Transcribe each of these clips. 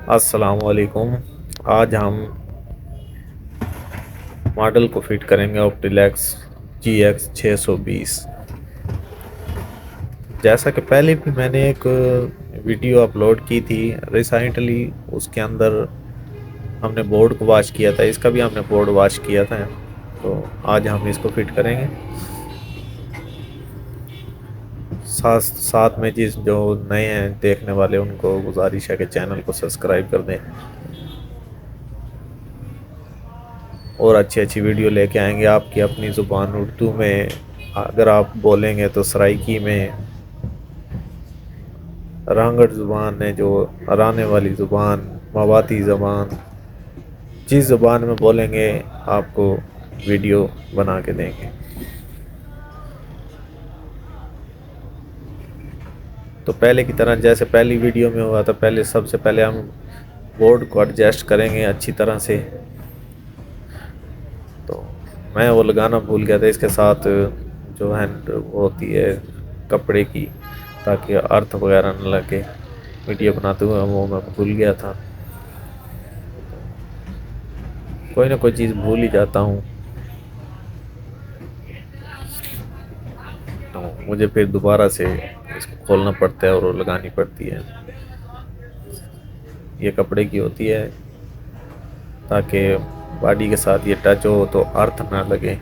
अस्सलामुअलैकुम। आज हम मॉडल को फिट करेंगे ऑप्टिलैक्स GX 620। जैसा कि पहले भी मैंने एक वीडियो अपलोड की थी रिसेंटली, उसके अंदर हमने बोर्ड को वॉश किया था। इसका भी हमने बोर्ड वॉश किया था, तो आज हम इसको फिट करेंगे। साथ साथ में जिस जो नए हैं देखने वाले, उनको गुजारिश है कि चैनल को सब्सक्राइब कर दें और अच्छी अच्छी वीडियो लेके आएंगे आपकी अपनी ज़ुबान उर्दू में। अगर आप बोलेंगे तो सराइकी में, रांगड़ ज़ुबान है जो अराने वाली ज़ुबान, मवाती ज़बान, जिस ज़ुबान में बोलेंगे आपको वीडियो बना के देंगे। तो पहले की तरह जैसे पहली वीडियो में हुआ था, पहले सबसे पहले हम बोर्ड को एडजस्ट करेंगे अच्छी तरह से। तो मैं वो लगाना भूल गया था इसके साथ, जो है वो होती है कपड़े की, ताकि अर्थ वगैरह न लगे। वीडियो बनाते हुए वो मैं भूल गया था। कोई ना कोई चीज़ भूल ही जाता हूँ, तो मुझे फिर दोबारा से इसको खोलना पड़ता है और वो लगानी पड़ती है। ये कपड़े की होती है ताकि बॉडी के साथ ये टच हो तो अर्थ ना लगे।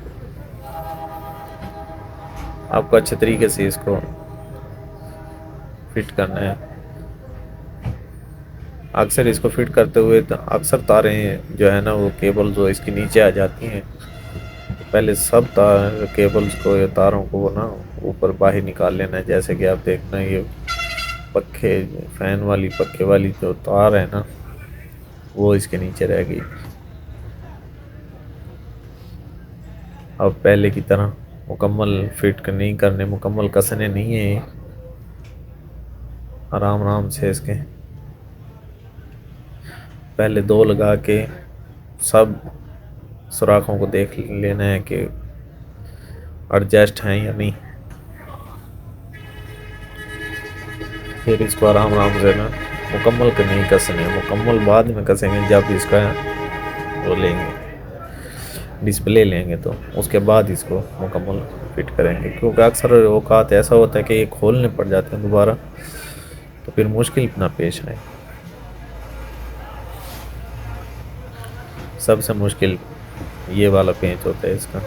आपको अच्छे तरीके से इसको फिट करना है। अक्सर इसको फिट करते हुए अक्सर तारें जो है ना, वो केबल जो इसके नीचे आ जाती हैं। तो पहले सब तार केबल्स को या तारों को वो ना ऊपर बाहर निकाल लेना है। जैसे कि आप देखना, ये पखे फैन वाली पखे वाली जो तार है ना, वो इसके नीचे रह गई। अब पहले की तरह मुकम्मल फिट नहीं करने, मुकम्मल कसने नहीं है। आराम आराम से इसके पहले दो लगा के सब सुराखों को देख लेना है कि एडजस्ट हैं या नहीं। फिर इसको आराम आराम से ना मुकम्मल के नहीं कसने, मुकम्मल बाद में कसेंगे जब इसका वो लेंगे, डिस्प्ले लेंगे, तो उसके बाद इसको मुकम्मल फिट करेंगे। क्योंकि अक्सर औकात ऐसा होता है कि ये खोलने पड़ जाते हैं दोबारा, तो फिर मुश्किल ना पेश आए। सबसे मुश्किल ये वाला पेंच होता है इसका।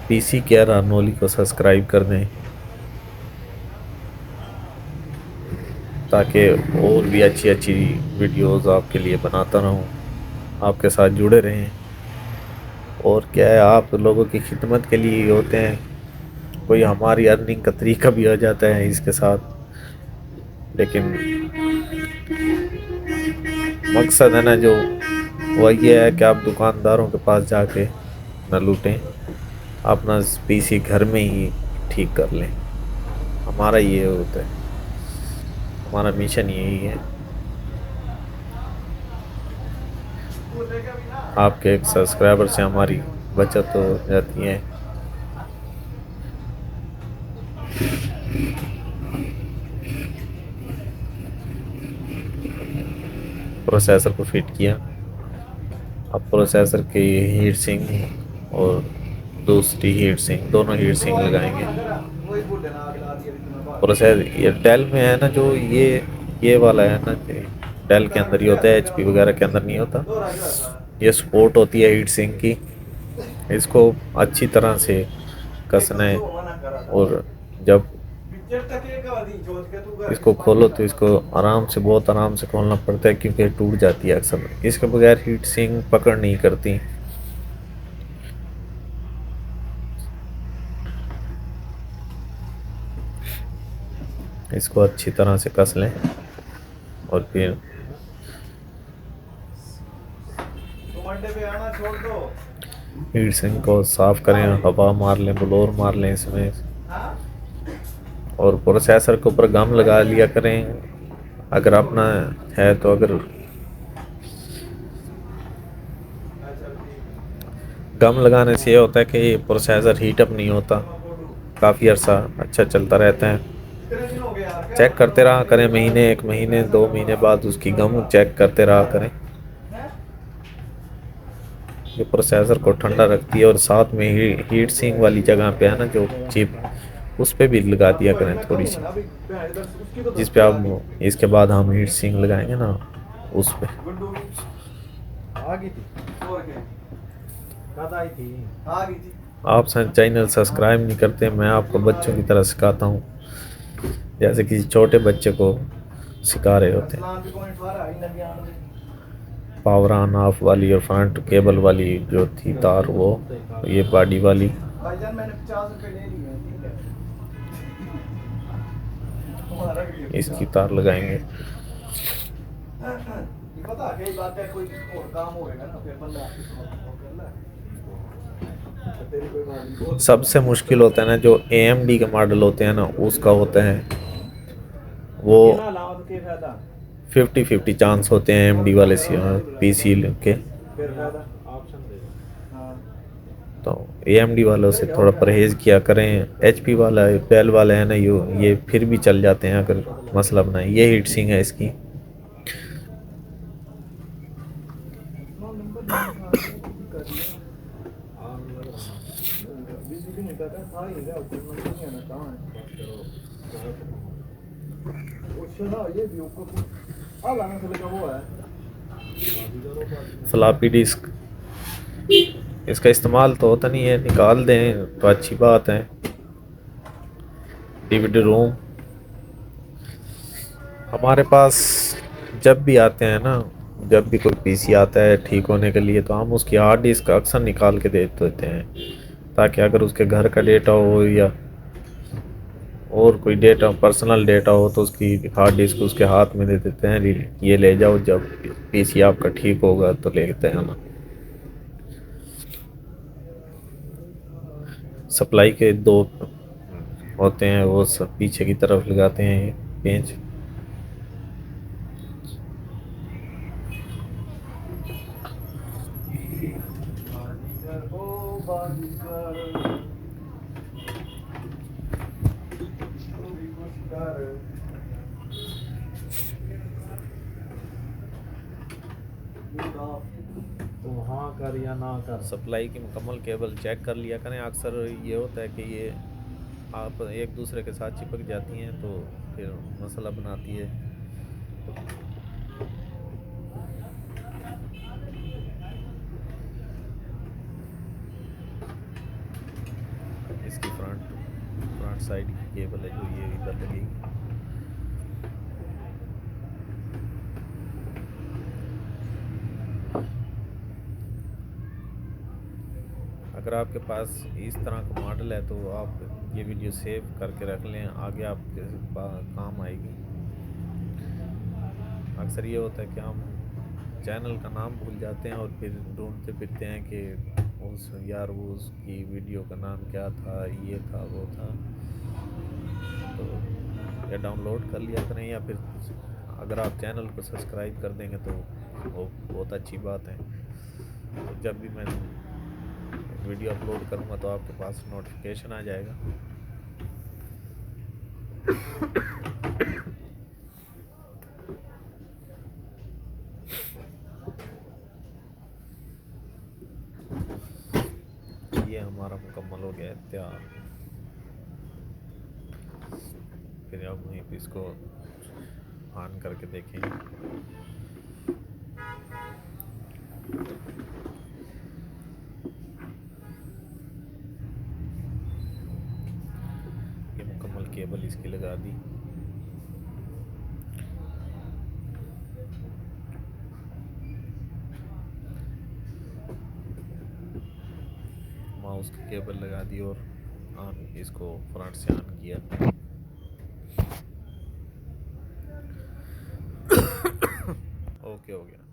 PC केयर आर्नोली को सब्सक्राइब कर दें ताकि और भी अच्छी अच्छी वीडियोस आपके लिए बनाता रहूं, आपके साथ जुड़े रहें। और क्या है, आप लोगों की खिदमत के लिए ही होते हैं। कोई हमारी अर्निंग का तरीका भी हो जाता है इसके साथ, लेकिन मकसद है ना जो, वो ये है कि आप दुकानदारों के पास जाके न लूटें, अपना PC घर में ही ठीक कर लें। हमारा ये होता है, हमारा मिशन यही है। आपके एक सब्सक्राइबर से हमारी बचत हो जाती है। प्रोसेसर को फिट किया। अब प्रोसेसर की हीट सिंक और दूसरी हीट सिंक, दोनों हीट सिंक लगाएंगे। प्रोसेसर ये डेल में है ना, जो ये वाला है ना, डेल के अंदर ही होता है, HP वगैरह के अंदर नहीं होता। ये सपोर्ट होती है हीट सिंक की। इसको अच्छी तरह से कसना है, और जब इसको खोलो तो इसको आराम से, बहुत आराम से खोलना पड़ता है, क्योंकि टूट जाती है अक्सर। इसके बगैर हीट सिंक पकड़ नहीं करती। इसको अच्छी तरह से कस लें और फिर हीट सिंक को साफ करें, हवा मार लें, ब्लोर मार लें इसमें, और प्रोसेसर के ऊपर गम लगा लिया करें अगर अपना है तो। अगर गम लगाने से ये होता है कि प्रोसेसर हीट अप नहीं होता, काफ़ी अर्सा अच्छा चलता रहता है। चेक करते रहा करें, महीने 1 महीने 2 महीने बाद उसकी गम चेक करते रहा करें। ये प्रोसेसर को ठंडा रखती है। और साथ में हीट सिंक वाली जगह पे है ना जो चिप, उस पे भी लगा दिया करें थोड़ी सी, जिस पे आप इसके बाद हम हीट सिंक लगाएंगे ना उस पे। आप चैनल सब्सक्राइब नहीं करते, मैं आपको बच्चों की तरह सिखाता हूँ, जैसे किसी छोटे बच्चे को सिखा रहे होते हैं। पावर ऑन ऑफ वाली और फ्रंट केबल वाली जो थी तार, वो ये बॉडी वाली। इसकी तार लगाएंगे। सबसे मुश्किल होता है ना जो AMD के मॉडल होते हैं ना, उसका होता है वो 50-50 चांस होते हैं AMD वाले PC के। तो AMD वालों से थोड़ा परहेज़ किया करें। HP वाला डेल वाला है ना ये फिर भी चल जाते हैं अगर मसला बनाए। ये हीट सिंक है इसकी। फ्लॉपी डिस्क इसका इस्तेमाल तो होता नहीं है, निकाल दें तो अच्छी बात है। DVD रोम हमारे पास जब भी आते हैं ना, जब भी कोई PC आता है ठीक होने के लिए, तो हम उसकी हार्ड डिस्क अक्सर निकाल के दे देते हैं, ताकि अगर उसके घर का डेटा हो या और कोई डेटा पर्सनल डेटा हो तो उसकी हार्ड डिस्क उसके हाथ में दे देते हैं, ये ले जाओ, जब PC आपका ठीक होगा तो लेते हैं ना। सप्लाई के 2 होते हैं, वो सब पीछे की तरफ लगाते हैं पेंच। तो हाँ कर या ना कर। सप्लाई की मुकम्मल केबल चेक कर लिया करें। अक्सर ये होता है कि ये आप एक दूसरे के साथ चिपक जाती हैं तो फिर मसला बनाती है। इसकी फ्रंट साइड की केबल है जो ये इधर लगेगी। अगर आपके पास इस तरह का मॉडल है तो आप ये वीडियो सेव करके रख लें, आगे आपके काम आएगी। अक्सर ये होता है कि हम चैनल का नाम भूल जाते हैं और फिर ढूंढते फिरते हैं कि वो उसकी वीडियो का नाम क्या था, ये था वो था। तो या डाउनलोड कर लिया करें, या फिर अगर आप चैनल को सब्सक्राइब कर देंगे तो वो बहुत अच्छी बात है। तो जब भी मैं वीडियो अपलोड करूँगा तो आपके पास नोटिफिकेशन आ जाएगा। ये हमारा मुकम्मल हो गया तैयार। फिर अब वहीं पे इसको ऑन करके देखेंगे। ये मुकम्मल केबल इसकी लगा दी। माउस की केबल लगा दी और इसको फ्रंट से ऑन किया। ओके हो गया।